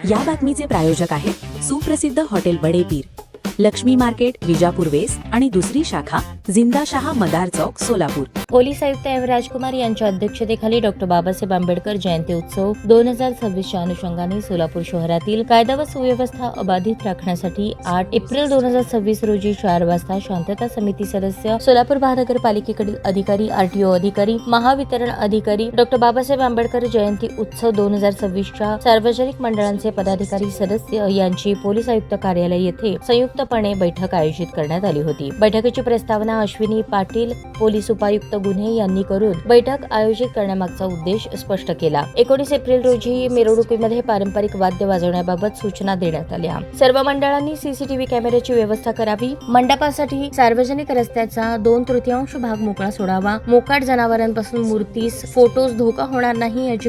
या बातमीचे प्रायोजक आहेत सुप्रसिद्ध hotel Badepeer, Laxmi market, Vijapur west आणि दुसरी शाखा जिंदाशहा मदार चौक, सोलापूर। पोलीस आयुक्त एम राजकुमार यांच्या अध्यक्षतेखाली डॉक्टर बाबासाहेब आंबेडकर जयंती उत्सव 2026च्या अनुषंगाने सोलापूर शहरातील कायदा व सुव्यवस्था अबाधित राखण्यासाठी 8 एप्रिल 2026 रोजी 4 वाजता शांतता समिती सदस्य, सोलापूर महानगरपालिकेकडील अधिकारी, आरटीओ अधिकारी, महावितरण अधिकारी, डॉक्टर बाबासाहेब आंबेडकर जयंती उत्सव 2026च्या सार्वजनिक मंडळांचे पदाधिकारी सदस्य यांची पोलीस आयुक्त कार्यालय येथे संयुक्तपणे बैठक आयोजित करण्यात आली होती। बैठकीची प्रस्तावना अश्विनी पाटील, पोलीस उपायुक्त गुन्हे यांनी करून बैठक आयोजित करण्यामागचा उद्देश स्पष्ट केला। 19 एप्रिल रोजी मिरवणुकीमध्ये पारंपरिक वाद्य वाजवण्याबाबत सूचना देण्यात आल्या। सर्व मंडळांनी सीसीटीव्ही कॅमेऱ्याची व्यवस्था करावी। मंडपासाठी सार्वजनिक रस्त्याचा 2/3 भाग मोकळा सोडावा। मोकाट जनावरांपासून मूर्तीस, फोटोस धोका होणार नाही याची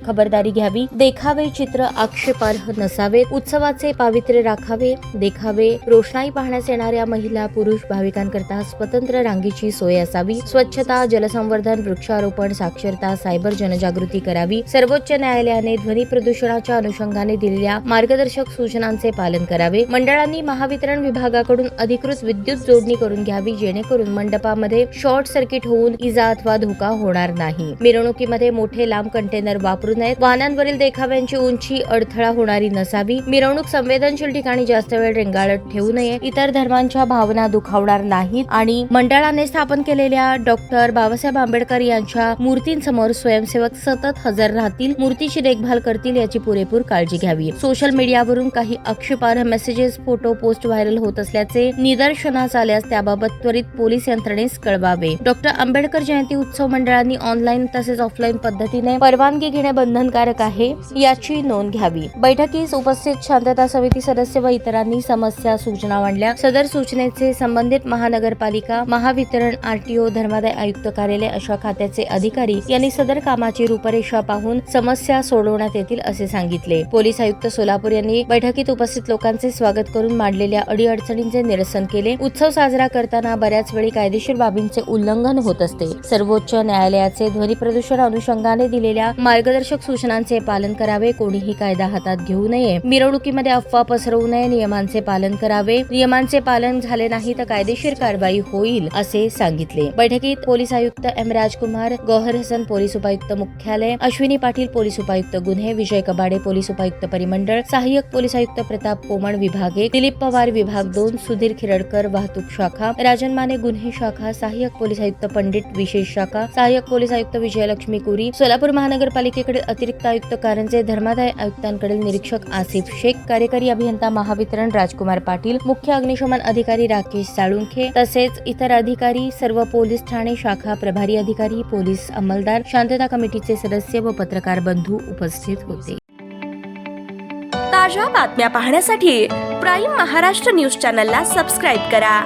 खबरदारी घ्यावी। देखावे, चित्र आक्षेपार्ह नसावेत। उत्सवाचे पावित्र्य राखावे। देखावे, रोषणाई पाहण्यास येणाऱ्या महिला, पुरुष भाविकांकरता स्वतंत्र रांगेची सोय असावी। स्वच्छता, जलसंवर्धन, वृक्षारोपण, साक्षरता, सायबर जनजागृती करावी। सर्वोच्च न्यायालयाने ध्वनी प्रदूषणाच्या अनुषंगाने दिलेल्या मार्गदर्शक सूचनांचे पालन करावे। मंडळांनी महावितरण विभागाकडून अधिकृत विद्युत जोडणी करून घ्यावी, जेणेकरून मंडपामध्ये शॉर्ट सर्किट होऊन इजा अथवा धोका होणार नाही। मिरवणुकीमध्ये मोठे लांब कंटेनर वापरू नयेत। वाहनांवरील देखाव्यांची उंची अडथळा होणारी नसावी। मिरवणूक संवेदनशील ठिकाणी जास्त वेळ रेंगाळत ठेवू नये। इतर धर्मांच्या भावना दुखावणार नाहीत आणि मंडळाने स्थापन केलेल्या डॉक्टर बाबासाहेब आंबेडकर यांच्या मूर्तींसमोर स्वयंसेवक सतत हजर राहतील, मूर्तीची देखभाल करतील याची पुरेपूर काळजी घ्यावी। सोशल मीडियावरून काही आक्षेपार्ह मेसेजेस, फोटो, पोस्ट व्हायरल होत असल्याचे निदर्शनास आल्यास त्याबाबत त्वरित पोलीस यंत्रणेस कळवावे। डॉक्टर आंबेडकर जयंती उत्सव मंडळांनी ऑनलाईन तसेच ऑफलाईन पद्धतीने परवानगी घेणे बंधनकारक आहे याची नोंद घ्यावी। बैठकीस उपस्थित शांतता समिती सदस्य व इतरांनी समस्या, सूचना मांडल्या। सदर सूचनेचे संबंधित महानगरपालिका, महावितरण, आरटीओ, धर्मादाय आयुक्त कार्यालय अशा खात्याचे अधिकारी यांनी सदर कामाची रूपरेषा पाहून समस्या सोडवण्यात येतील असे सांगितले। पोलीस आयुक्त सोलापूर यांनी बैठकीत उपस्थित लोकांचे स्वागत करून मांडलेल्या अडीअडचणींचे निरसन केले। उत्सव साजरा करताना बऱ्याच वेळी कायदेशीर बाबींचे उल्लंघन होत असते। सर्वोच्च न्यायालयाचे ध्वनी प्रदूषण अनुषंगाने दिलेल्या मार्गदर्शक सूचनांचे पालन करावे। कोणीही कायदा हातात घेऊ नये। मिरवणुकीमध्ये अफवा पसरवू नये। नियमांचे पालन करावे। नियमांचे पालन झाले नाही तर कायदेशीर कारवाई होईल असे सांगितले। बैठकीत पोलीस आयुक्त एम राजकुमार, गौहर हसन पोलीस उपायुक्त मुख्यालय, अश्विनी पाटील पोलीस उपायुक्त गुन्हे, विजय कबाडे पोलीस उपायुक्त परिमंडळ, सहाय्यक पोलीस आयुक्त प्रताप कोमण विभाग 1, दिलीप पवार विभाग 2, सुधीर खिरडकर वाहतूक शाखा, राजन माने गुन्हे शाखा, सहाय्यक पोलीस आयुक्त पंडित विशेष शाखा, सहाय्यक पोलीस आयुक्त विजयलक्ष्मी कुरी, सोलापूर महानगरपालिकेकडे अतिरिक्त आयुक्त कारंजे, धर्मादाय आयुक्तांकडील निरीक्षक आसिफ शेख, कार्यकारी अभियंता महावितरण राजकुमार पाटील, मुख्य अग्निशमन अधिकारी राकेश साळुंखे तसेच इतर अधिकारी, सर्व पोलीस ठाणे शाखा प्रभारी अधिकारी, पोलीस अंमलदार, शांतता कमिटीचे सदस्य व पत्रकार बंधू उपस्थित होते। ताज्या बातम्या पाहण्यासाठी प्राईम महाराष्ट्र न्यूज चॅनलला सबस्क्राईब करा।